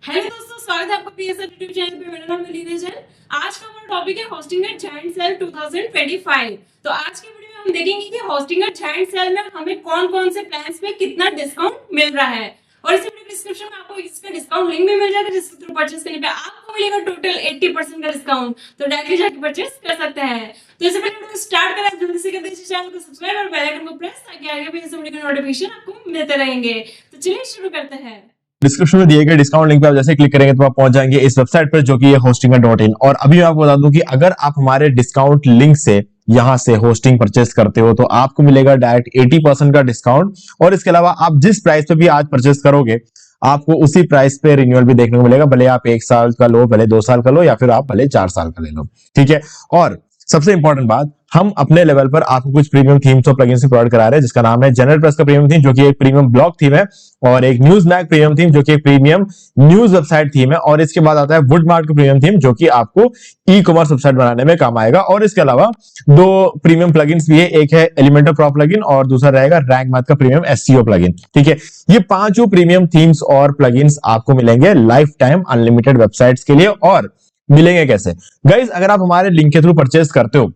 Hello दोस्तों, स्वागत है आपका पीएसएल यूट्यूब चैनल पे। मेरा नाम है जैन। आज का हमारा टॉपिक है होस्टिंग एट जायंट सेल 2025। तो आज की वीडियो में हम देखेंगे कि होस्टिंग एट जायंट सेल में हमें कौन-कौन से प्लान्स पे कितना डिस्काउंट मिल रहा है और इस वीडियो डिस्क्रिप्शन में आपको इसका डिस्काउंट लिंक भी मिल जाएगा, जिसके थ्रू परचेस करने पे आपको मिलेगा टोटल 80% का डिस्काउंट। तो डायरेक्टली जाके परचेस कर सकते हैं। तो इससे पहले वीडियो स्टार्ट करें, जल्दी से कर दीजिए चैनल को सब्सक्राइब और बेल आइकन को प्रेस, ताकि आगे भी इस वीडियो के नोटिफिकेशन आपको मिलते रहेंगे। तो चलिए शुरू करते हैं। डिस्क्रिप्शन में दिए गए डिस्काउंट लिंक पे आप जैसे क्लिक करेंगे तो आप पहुंच जाएंगे इस वेबसाइट पर, जो कि है hostinga.in। और अभी मैं आपको बता दूं कि अगर आप हमारे डिस्काउंट लिंक से यहां से होस्टिंग परचेस करते हो तो आपको मिलेगा डायरेक्ट 80% का डिस्काउंट। और इसके अलावा आप जिस प्राइस पे भी आज परचेस करोगे आपको उसी प्राइस पे रिन्यूअल भी देखने को मिलेगा, भले आप 1 साल का लो, भले 2 साल का लो, या फिर आप भले 4 साल का ले लो। ठीक है। और सबसे इंपॉर्टेंट बात, हम अपने लेवल पर आपको कुछ प्रीमियम थीम्स और प्लगइन्स प्रोवाइड करा रहे हैं, जिसका नाम है जनरल प्लस का प्रीमियम थीम, जो कि एक प्रीमियम ब्लॉग थीम है, और एक न्यूज मैग प्रीमियम थीम, जो कि एक प्रीमियम न्यूज वेबसाइट थीम है, और इसके बाद आता है वुडमार्ट का प्रीमियम थीम, जो कि आपको ई कॉमर्स वेबसाइट बनाने में काम आएगा। और इसके अलावा 2 प्रीमियम प्लगइन्स भी है, एक है एलिमेंटर प्रो प्लगइन और दूसरा रहेगा रैंक मैथ का प्रीमियम एसईओ प्लगइन। ठीक है। ये 5 प्रीमियम थीम्स और प्लगइन्स आपको मिलेंगे लाइफ टाइम अनलिमिटेड वेबसाइट्स के लिए। और मिलेंगे कैसे गाइस? अगर आप हमारे लिंक के थ्रू परचेस करते हो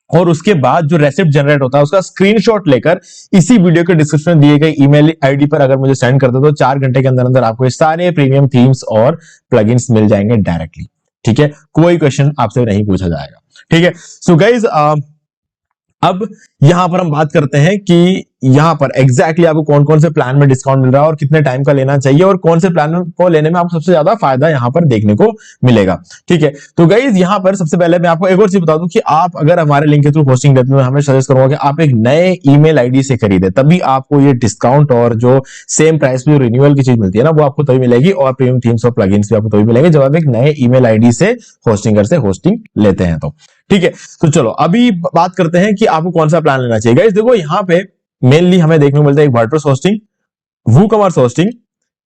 और उसके बाद जो रेसिप्ट जनरेट होता है उसका स्क्रीनशॉट लेकर इसी वीडियो के डिस्क्रिप्शन में दिए गए ईमेल आईडी पर अगर मुझे सेंड कर दो तो 4 घंटे के अंदर अंदर आपको ये सारे प्रीमियम थीम्स और प्लगइन्स मिल जाएंगे डायरेक्टली। ठीक है। कोई क्वेश्चन आपसे नहीं पूछा जाएगा। ठीक है। सो गाइज, अब यहां पर हम बात करते हैं कि यहां पर एग्जैक्टली आपको कौन कौन से प्लान में डिस्काउंट मिल रहा है और कितने टाइम का लेना चाहिए और कौन से प्लान को लेने में आपको सबसे ज्यादा फायदा यहां पर देखने को मिलेगा। ठीक है। तो गाइज, यहां पर सबसे पहले मैं आपको एक और चीज बता दूं कि आप अगर हमारे लिंक के थ्रू होस्टिंग लेते हो, हमें सजेस्ट करूंगा कि आप एक नए ईमेल आईडी से खरीदे, तभी आपको ये डिस्काउंट और जो सेम प्राइस पे रिन्यूअल की चीज मिलती है ना, वो आपको तभी मिलेगी, और प्रीमियम थीम्स और प्लगइन्स भी आपको तभी मिलेंगे जब आप एक नए ईमेल आईडी से होस्टिंगर से होस्टिंग लेते हैं तो। ठीक है। तो चलो अभी बात करते हैं कि आपको कौन सा प्लान लेना चाहिए। गाइस देखो, यहां पे मेनली हमें देखने को मिलता है एक WordPress hosting, WooCommerce hosting,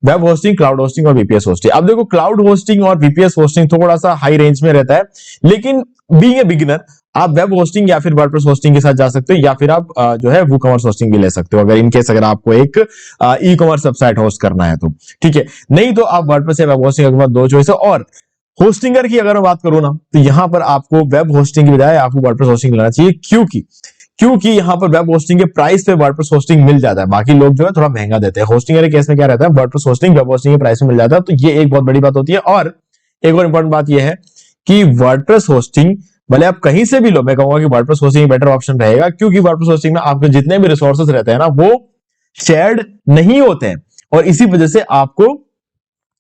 web hosting, cloud hosting और वीपीएस होस्टिंग। अब देखो, क्लाउड होस्टिंग और वीपीएस होस्टिंग थोड़ा सा हाई रेंज में रहता है, लेकिन बीइंग ए बिगिनर आप वेब होस्टिंग या फिर वर्डप्रेस होस्टिंग के साथ जा सकते हो, या फिर आप जो है वूकॉमर्स होस्टिंग भी ले सकते हो, अगर इनकेस अगर आपको एक ई कॉमर्स वेबसाइट होस्ट करना है तो। ठीक है। नहीं तो आप वर्डप्रेस या वेब होस्टिंग के बाद 2 चॉइस है। और होस्टिंगर की अगर मैं बात करूं ना, तो यहां पर आपको वेब होस्टिंग की बजाय आपको वर्डप्रेस होस्टिंग लेना चाहिए, क्योंकि यहां पर वेब होस्टिंग के प्राइस पे वर्डप्रेस होस्टिंग मिल जाता है। बाकी लोग जो है थोड़ा महंगा देते हैं। होस्टिंगर के केस में क्या रहता है, वर्डप्रेस होस्टिंग वेब होस्टिंग के प्राइस में मिल जाता है, तो ये एक बहुत बड़ी बात होती है। और एक और इंपॉर्टेंट बात यह है कि वर्डप्रेस होस्टिंग भले आप कहीं से भी लो, मैं कहूंगा कि वर्डप्रेस होस्टिंग बेटर ऑप्शन रहेगा, क्योंकि वर्डप्रेस होस्टिंग में आपके जितने भी रिसोर्सेज रहते हैं ना, वो शेयर्ड नहीं होते हैं, और इसी वजह से आपको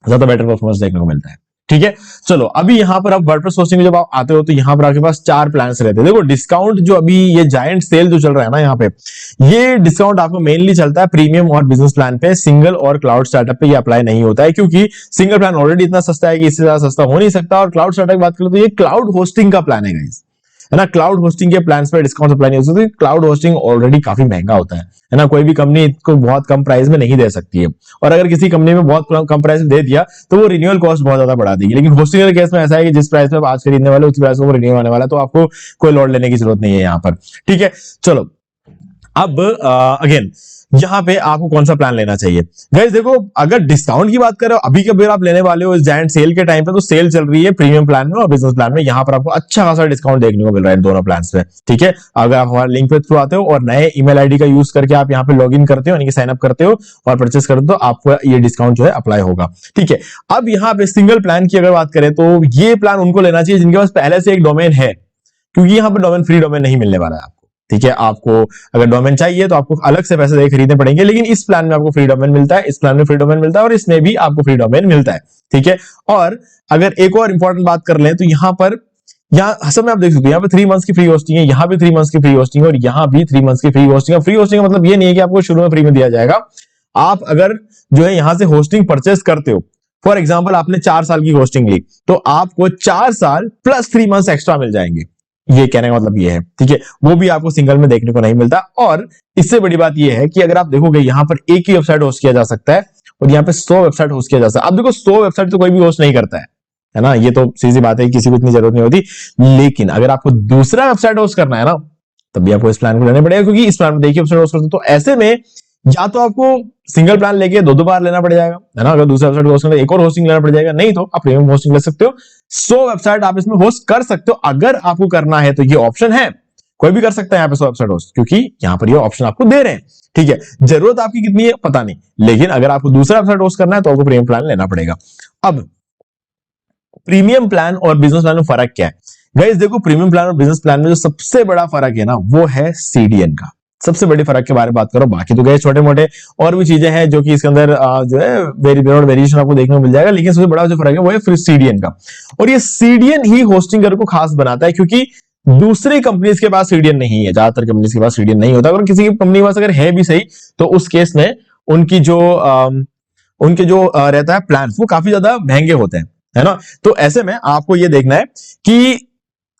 ज्यादा बेटर परफॉर्मेंस देखने को मिलता है। ठीक है। चलो अभी यहां पर आप वर्डप्रेस होस्टिंग में जब आप आते हो तो यहां पर आपके पास 4 प्लान्स रहते हैं। देखो, डिस्काउंट जो अभी ये जायंट सेल जो चल रहा है ना, यहाँ पे ये डिस्काउंट आपको मेनली चलता है प्रीमियम और बिजनेस प्लान पे, सिंगल और क्लाउड स्टार्टअप पे ये अप्लाई नहीं होता है, क्योंकि सिंगल प्लान ऑलरेडी इतना सस्ता है कि इससे ज्यादा सस्ता हो नहीं सकता। और क्लाउड स्टार्टअप की बात करें तो ये क्लाउड होस्टिंग का प्लान है गाइस, है ना। क्लाउड होस्टिंग के प्लान पर डिस्काउंट अप्लाई नहीं हो सकती। क्लाउड होस्टिंग ऑलरेडी काफी महंगा होता है ना। कोई भी कंपनी इसको बहुत कम प्राइस में नहीं दे सकती है, और अगर किसी कंपनी में बहुत कम प्राइस में दे दिया तो वो रिन्यूअल कॉस्ट बहुत ज्यादा बढ़ा देगी। लेकिन होस्टिंग के केस में ऐसा है कि जिस प्राइस पे आप आज खरीदने वाले उस प्राइस को रिन्यू आने वाला है, तो आपको कोई लोड लेने की जरूरत नहीं है यहाँ पर। ठीक है। चलो अब अगेन यहां पे आपको कौन सा प्लान लेना चाहिए। गाइस देखो, अगर डिस्काउंट की बात करें अभी के आप लेने वाले हो इस जायंट सेल के टाइम पे, तो सेल चल रही है प्रीमियम प्लान में और बिजनेस प्लान में, यहां पर आपको अच्छा खासा डिस्काउंट देखने को मिल रहा है दोनों प्लान पे। ठीक है। अगर आप हमारे लिंक पे थ्रू आते हो और नए ईमेल आईडी का यूज करके आप यहाँ पे लॉग इन करते हो, यानी कि साइन अप करते हो और परचेस करते हो, तो आपको ये डिस्काउंट जो है अप्लाई होगा। ठीक है। अब यहाँ पे सिंगल प्लान की अगर बात करें तो ये प्लान उनको लेना चाहिए जिनके पास पहले से एक डोमेन है, क्योंकि यहाँ पे डोमेन फ्री डोमेन नहीं मिलने वाला है आपको। ठीक है। आपको अगर डोमेन चाहिए तो आपको अलग से पैसे देकर खरीदने पड़ेंगे, लेकिन इस प्लान में आपको फ्री डोमेन मिलता है, इस प्लान में फ्री डोमेन मिलता है, और इसमें भी आपको फ्री डोमेन मिलता है। ठीक है। और अगर एक और इंपॉर्टेंट बात कर लें तो यहाँ पर सब में आप देख सकते हो, यहाँ पे 3 मंथ्स की फ्री होस्टिंग है, यहाँ भी 3 मंथ्स की फ्री होस्टिंग है, और यहाँ भी 3 मंथ्स की फ्री होस्टिंग है। फ्री होस्टिंग का मतलब ये नहीं है कि आपको शुरू में फ्री में दिया जाएगा। आप अगर जो है यहाँ से होस्टिंग परचेस करते हो, फॉर एग्जाम्पल आपने 4 साल की होस्टिंग ली, तो आपको 4 साल प्लस 3 मंथ्स एक्स्ट्रा मिल जाएंगे। ये कहने का मतलब ये है। ठीक है। वो भी आपको सिंगल में देखने को नहीं मिलता। और इससे बड़ी बात ये है कि अगर आप देखोगे यहाँ पर एक ही वेबसाइट होस्ट किया जा सकता है, और यहाँ पे 100 वेबसाइट होस्ट किया जा सकता है। अब देखो, 100 वेबसाइट तो कोई भी होस्ट नहीं करता है ना, ये तो सीधी बात है, किसी को इतनी जरूरत नहीं होती। लेकिन अगर आपको दूसरा वेबसाइट होस्ट करना है ना, तब भी आपको इस प्लान को लेना पड़ेगा, क्योंकि इस प्लान में देखिए वेबसाइट होस्ट करते हो, तो ऐसे में या तो आपको सिंगल प्लान लेके दो बार लेना पड़ जाएगा, है ना, अगर दूसरे वेबसाइट को होस्ट करना एक और होस्टिंग लेना पड़ जाएगा, नहीं तो आप प्रीमियम होस्टिंग ले सकते हो। 100 वेबसाइट आप इसमें होस्ट कर सकते हो अगर आपको करना है तो, ये ऑप्शन है, कोई भी कर सकता है यहाँ पे 100 वेबसाइट होस्ट, क्योंकि यहाँ पर ये ऑप्शन आपको दे रहे हैं। ठीक है, जरूरत आपकी कितनी है पता नहीं, लेकिन अगर आपको दूसरा वेबसाइट होस्ट करना है तो आपको प्रीमियम प्लान लेना पड़ेगा। अब प्रीमियम प्लान और बिजनेस प्लान में फर्क क्या है गाइस? देखो, प्रीमियम प्लान और बिजनेस प्लान में जो सबसे बड़ा फर्क है ना, वो है सीडीएन का। सबसे बड़ी फर्क के बारे में बात करो, बाकी तो गए छोटे मोटे और भी चीजें हैं जो कि इसके अंदर जो है वेरिएशन आपको देखने को मिल जाएगा, लेकिन सबसे बड़ा जो फर्क है वो है फिर सीडीएन का। और ये सीडीएन ही होस्टिंगर को खास बनाता है, क्योंकि दूसरी कंपनीज के पास सीडीएन नहीं है, ज्यादातर कंपनीज के पास सीडीएन नहीं होता। अगर किसी की कंपनी के पास अगर है भी सही, तो उस केस में उनके जो रहता है प्लान, वो काफी ज्यादा महंगे होते हैं, है ना। तो ऐसे में आपको ये देखना है कि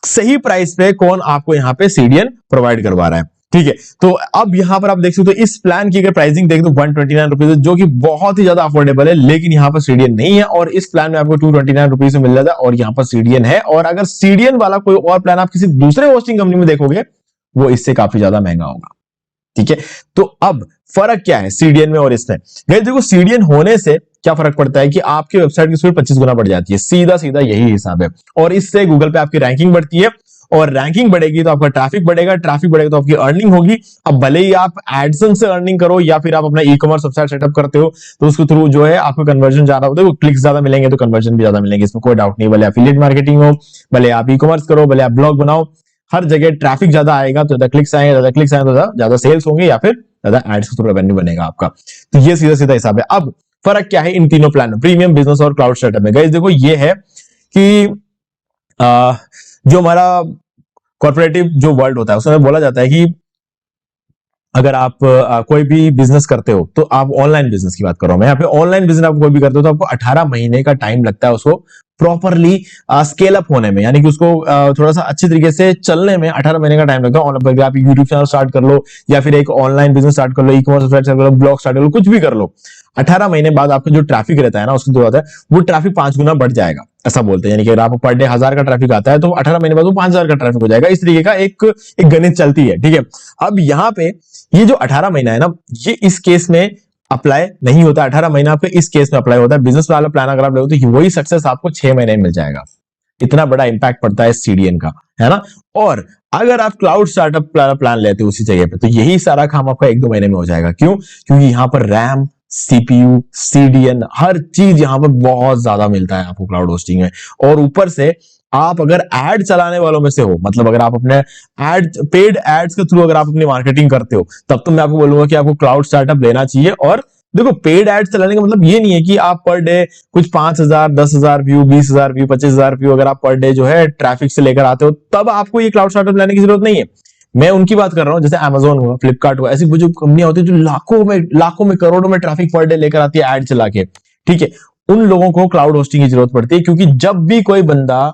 सही प्राइस पे कौन आपको यहाँ पे सीडीएन प्रोवाइड करवा रहा है। ठीक है, तो अब यहां पर आप देख सकते हो इस प्लान की अगर प्राइसिंग देख तो 129 रुपीज, जो कि बहुत ही ज्यादा अफोर्डेबल है, लेकिन यहाँ पर सीडीएन नहीं है। और इस प्लान में आपको 229 रुपीज में मिल जाता है, और यहाँ पर सीडीएन है। और अगर सीडीएन वाला कोई और प्लान आप किसी दूसरे होस्टिंग कंपनी में देखोगे, वो इससे काफी ज्यादा महंगा होगा। ठीक है, तो अब फर्क क्या है सीडीएन में और इसमें? गाइस देखो, सीडीएन होने से क्या फर्क पड़ता है कि आपके वेबसाइट की स्पीड 25 गुना बढ़ जाती है, सीधा सीधा यही हिसाब है। और इससे गूगल पे आपकी रैंकिंग बढ़ती है, और रैंकिंग बढ़ेगी तो आपका ट्रैफिक बढ़ेगा, ट्रैफिक बढ़ेगा तो आपकी अर्निंग होगी। अब भले ही आप एडसेंस से अर्निंग करो या फिर आप अपना ई कॉमर्स वेबसाइट सेटअप करते हो, तो उसके थ्रू जो है आपको कन्वर्जन ज्यादा होता है, क्लिक्स ज्यादा मिलेंगे तो कन्वर्जन भी ज्यादा मिलेंगे, इसमें कोई डाउट नहीं। भले एफिलिएट मार्केटिंग हो, भले आप ई कॉमर्स करो, भले आप ब्लॉग बनाओ, हर जगह ट्रैफिक ज्यादा आएगा तो ज्यादा क्लिक्स आएंगे, ज्यादा क्लिक्स आएंगे तो ज्यादा सेल्स होंगे, या फिर ज्यादा एड्स के थ्रू रेवेन्यू बनेगा आपका। तो ये सीधा सीधा हिसाब है। अब फर्क क्या है इन तीनों प्लान में, प्रीमियम, बिजनेस और क्लाउड सेटअप में? गाइस देखो, ये है कि जो हमारा कॉर्पोरेटिव जो वर्ल्ड होता है उसमें बोला जाता है कि अगर आप कोई भी बिजनेस करते हो, तो आप ऑनलाइन बिजनेस की बात कर रहा हूं मैं यहाँ पे, ऑनलाइन बिजनेस आप कोई भी करते हो तो आपको 18 महीने का टाइम लगता है उसको प्रॉपरली स्केल अप होने में, यानी कि उसको थोड़ा सा अच्छी तरीके से चलने में 18 महीने का टाइम लगता है। ऑनलाइन आप यूट्यूब चैनल स्टार्ट कर लो, या फिर एक ऑनलाइन बिजनेस स्टार्ट कर लो, ई कॉमर्स स्टार्ट कर लो, ब्लॉग स्टार्ट कर लो, कुछ भी कर लो, 18 महीने बाद आपका जो ट्रैफिक रहता है ना, उसकी जो होता है वो ट्रैफिक 5 गुना बढ़ जाएगा, ऐसा बोलते हैं। यानी कि अगर आपको पर डे 1000 का ट्रैफिक आता है तो 18 महीने बाद वो 5000 का ट्रैफिक हो जाएगा। इस तरीके का एक गणित चलती है। ठीक है, अब यहाँ पे ये जो 18 महीना है ना, ये इस केस में अप्लाई नहीं होता। 18 महीना पे इस केस में अप्लाई होता है। बिजनेस वाला प्लान अगर आप लोगे तो वही सक्सेस आपको 6 महीने में मिल जाएगा। इतना बड़ा इंपैक्ट पड़ता है सीडीएन का, है ना। और अगर आप क्लाउड स्टार्टअप प्लान लेते हो उसी जगह पे, तो यही सारा काम आपका 1-2 महीने में हो जाएगा। क्यों? क्योंकि यहां पर रैम, सीपीयू, सीडीएन, हर चीज यहां पर बहुत ज्यादा मिलता है आपको क्लाउड होस्टिंग में। और ऊपर से आप अगर एड चलाने वालों में से हो, मतलब अगर आप अपने पेड एड्स के थ्रू अगर आप अपनी मार्केटिंग करते हो, तब तो मैं आपको बोलूंगा कि आपको क्लाउड स्टार्टअप लेना चाहिए। और देखो, पेड एड्स चलाने का मतलब ये नहीं है कि आप पर डे कुछ 5000, 10,000 व्यू, 20,000 व्यू, 25,000 व्यू अगर आप पर डे जो है ट्रैफिक से लेकर आते हो, तब आपको ये क्लाउड स्टार्टअप लेने की जरूरत नहीं है। मैं उनकी बात कर रहा हूं, जैसे Amazon हुआ, फ्लिपकार्ट हुआ, ऐसी जो कंपनियां होती है जो लाखों में करोड़ों में ट्रैफिक पर डे लेकर आती है एड चला के। ठीक है, उन लोगों को क्लाउड होस्टिंग की जरूरत पड़ती है, क्योंकि जब भी कोई बंदा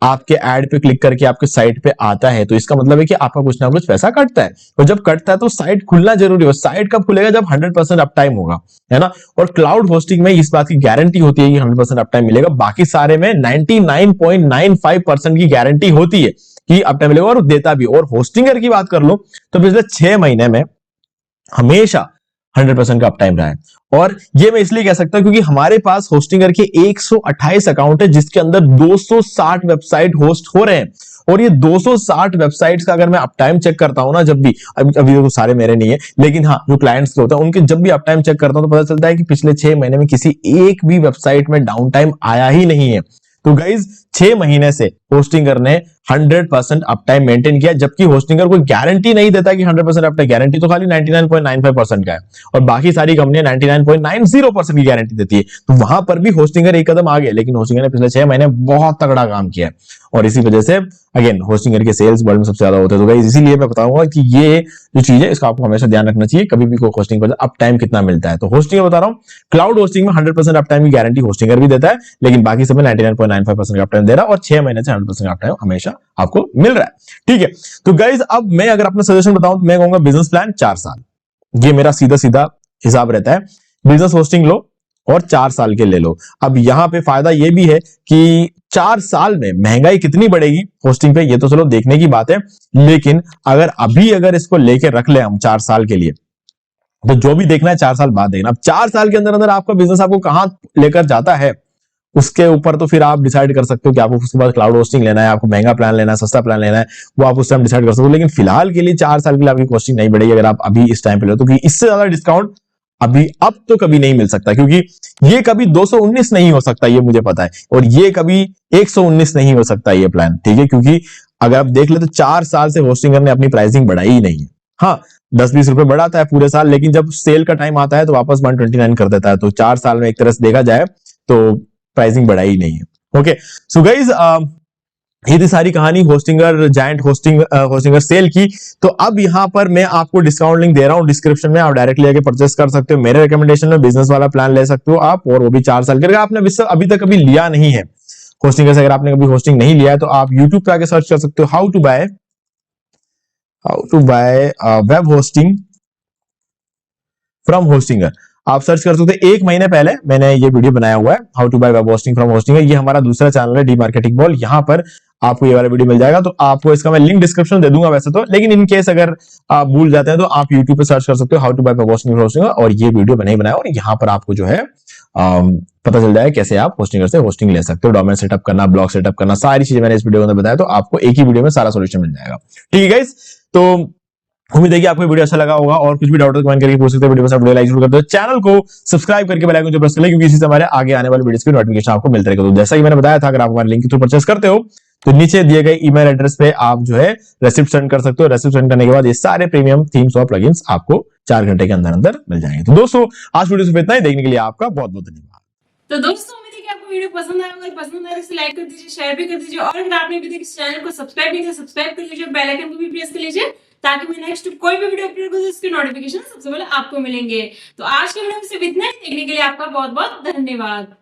आपके ऐड पे क्लिक करके आपके साइट पे आता है, तो इसका मतलब है कि आपका कुछ ना कुछ पैसा कटता है। और जब कटता है तो साइट खुलना जरूरी है। साइट कब खुलेगा? जब 100% अप टाइम होगा, है ना। और क्लाउड होस्टिंग में इस बात की गारंटी होती है कि 100% अप टाइम मिलेगा। बाकी सारे में 99.95% की गारंटी होती है कि अप टाइम मिलेगा, और देता भी। और होस्टिंगर की बात कर लो तो पिछले 6 महीने में हमेशा 100% का अप टाइम रहा है। और ये मैं इसलिए कह सकता हूं क्योंकि हमारे पास होस्टिंगर के 128 अकाउंट है, जिसके अंदर 260 वेबसाइट होस्ट हो रहे हैं। और ये 260 वेबसाइट्स का अगर मैं अप टाइम चेक करता हूं ना, जब भी, अभी तो सारे मेरे नहीं है, लेकिन हाँ जो क्लाइंट्स के होता है उनके जब भी अप टाइम चेक करता हूं तो पता चलता है कि पिछले 6 महीने में किसी एक भी वेबसाइट में डाउन टाइम आया ही नहीं है। तो गाइज 6 महीने से होस्टिंगर ने 100% अप टाइम मेंटेन किया, जबकि होस्टिंगर कोई गारंटी नहीं देता कि 100% अप टाइम, गारंटी तो खाली 99.95% का है, और बाकी सारी कंपनियां 99.90% की गारंटी देती है। तो वहां पर भी होस्टिंगर एक कदम आगे, लेकिन होस्टिंगर ने पिछले 6 महीने बहुत तगड़ा काम किया है, और इसी वजह से अगेन होस्टिंगर के सेल्स वर्ल्ड में सबसे ज्यादा होते हैं। तो गाइस इसीलिए मैं बताऊंगा कि ये जो चीज है इसका आपको हमेशा ध्यान रखना चाहिए, कभी भी कोई होस्टिंग पर अप टाइम कितना मिलता है। तो होस्टिंग बता रहा हूं, क्लाउड होस्टिंग में 100% अप टाइम की गारंटी होस्टिंगर भी देता है, लेकिन बाकी सब में 99.95% का अप टाइम दे रहा है, और 6 महीने से 100% अप टाइम हमेशा आपको मिल रहा है। ठीक है, तो गाइज अब मैं अगर अपना सजेशन बताऊं तो मैं कहूंगा बिजनेस प्लान 4 साल, ये मेरा सीधा सीधा हिसाब रहता है। बिजनेस होस्टिंग लो और 4 साल के ले लो। अब यहां पे फायदा ये भी है कि 4 साल में महंगाई कितनी बढ़ेगी होस्टिंग पे, ये तो चलो देखने की बात है, लेकिन अगर इसको लेके रख ले हम 4 साल के लिए, तो जो भी देखना है 4 साल बाद देखना। अब 4 साल के अंदर अंदर आपका बिजनेस आपको कहां लेकर जाता है उसके ऊपर तो फिर आप डिसाइड कर सकते हो कि आपको उसके बाद क्लाउड होस्टिंग लेना है, आपको महंगा प्लान लेना है, सस्ता प्लान लेना है, वो आप उस टाइम डिसाइड कर सकते हो। लेकिन फिलहाल के लिए 4 साल के लिए आपकी कॉस्टिंग नहीं बढ़ेगी अगर आप अभी इस टाइम पे लो, तो कि इससे ज्यादा डिस्काउंट अभी अब तो कभी नहीं मिल सकता, क्योंकि ये कभी 219 नहीं हो सकता, ये मुझे पता है, और ये कभी 119 नहीं हो सकता ये प्लान, ठीक है। क्योंकि अगर आप देख ले तो 4 साल से होस्टिंगर ने अपनी प्राइसिंग बढ़ाई ही नहीं है। हाँ, 10-20 रुपए बढ़ाता है पूरे साल, लेकिन जब सेल का टाइम आता है तो वापस 129 कर देता है। तो 4 साल में एक तरह से देखा जाए तो प्राइसिंग बढ़ाई ही नहीं है। ओके, सो गाइज ये थी सारी कहानी होस्टिंगर जायंट होस्टिंगर सेल की। तो अब यहां पर मैं आपको डिस्काउंट लिंक दे रहा हूं डिस्क्रिप्शन में, आप डायरेक्टली जाके परचेस कर सकते हो। मेरे रिकमेंडेशन में बिजनेस वाला प्लान ले सकते हो आप, और वो भी 4 साल के। अगर आपने अभी तक कभी लिया नहीं है होस्टिंगर से, अगर आपने कभी होस्टिंग नहीं लिया है तो आप यूट्यूब पे आके सर्च कर सकते हो how to buy web hosting from Hostinger. आप सर्च कर सकते हो। 1 महीने पहले मैंने ये वीडियो बनाया हुआ है how to buy web hosting from Hostinger. ये हमारा दूसरा चैनल है डी मार्केटिंग बॉल, यहां पर आपको ये वाला वीडियो मिल जाएगा। तो आपको इसका मैं लिंक डिस्क्रिप्शन दे दूंगा वैसे तो, लेकिन इन केस अगर आप भूल जाते हैं तो आप यूट्यूब पे सर्च कर सकते हो how to buy web hosting from Hostinger, और ये वीडियो मैंने ही बनाया, और यहाँ पर आपको जो है पता चल जाएगा कैसे आप होस्टिंगर से होस्टिंग ले सकते हो, डोमेन सेटअप करना, ब्लॉग सेटअप करना, सारी चीजें मैंने इस वीडियो में बताया। तो आपको एक ही वीडियो में सारा सोल्यूशन मिल जाएगा, ठीक है गाइस। तो उम्मीद है कि आपको वीडियो अच्छा लगा होगा, और कुछ भी डाउट है कमेंट करके पूछ सकते हो। वीडियो में लाइक जरूर कर दो, चैनल को सब्सक्राइब करके बेल आइकन जो प्रेस कर लें, क्योंकि इसी से हमारे आगे आने वाले वीडियोस की नोटिफिकेशन आपको मिलते रहेगा। तो जैसा कि मैंने बताया था, अगर आप हमारे लिंक के थ्रू परचेस करते हो तो नीचे दिए गए ईमेल एड्रेस पे आप जो है रेसिप्ट सेंड कर सकते हो। रेसिप्ट सेंड करने के बाद ये सारे प्रीमियम थीम्स और प्लगइन्स आपको 4 घंटे के अंदर अंदर मिल जाएंगे। तो दोस्तों, आज वीडियो से इतना ही, देखने के लिए आपका बहुत बहुत धन्यवाद। तो दोस्तों, उम्मीद है कि आपको वीडियो पसंद आया। अगर पसंद आया तो लाइक कर दीजिए, शेयर भी कर दीजिए, और अगर आपने अभी तक इस चैनल को सब्सक्राइब नहीं किया, सब्सक्राइब कर लीजिए, बेल आइकन को भी प्रेस कर लीजिए, ताकि मैं नेक्स्ट कोई भी वीडियो अपलोड करूं उसकी नोटिफिकेशन सबसे पहले आपको मिलेंगे। तो आज के वीडियो में सिर्फ इतना ही, देखने के लिए आपका बहुत बहुत धन्यवाद।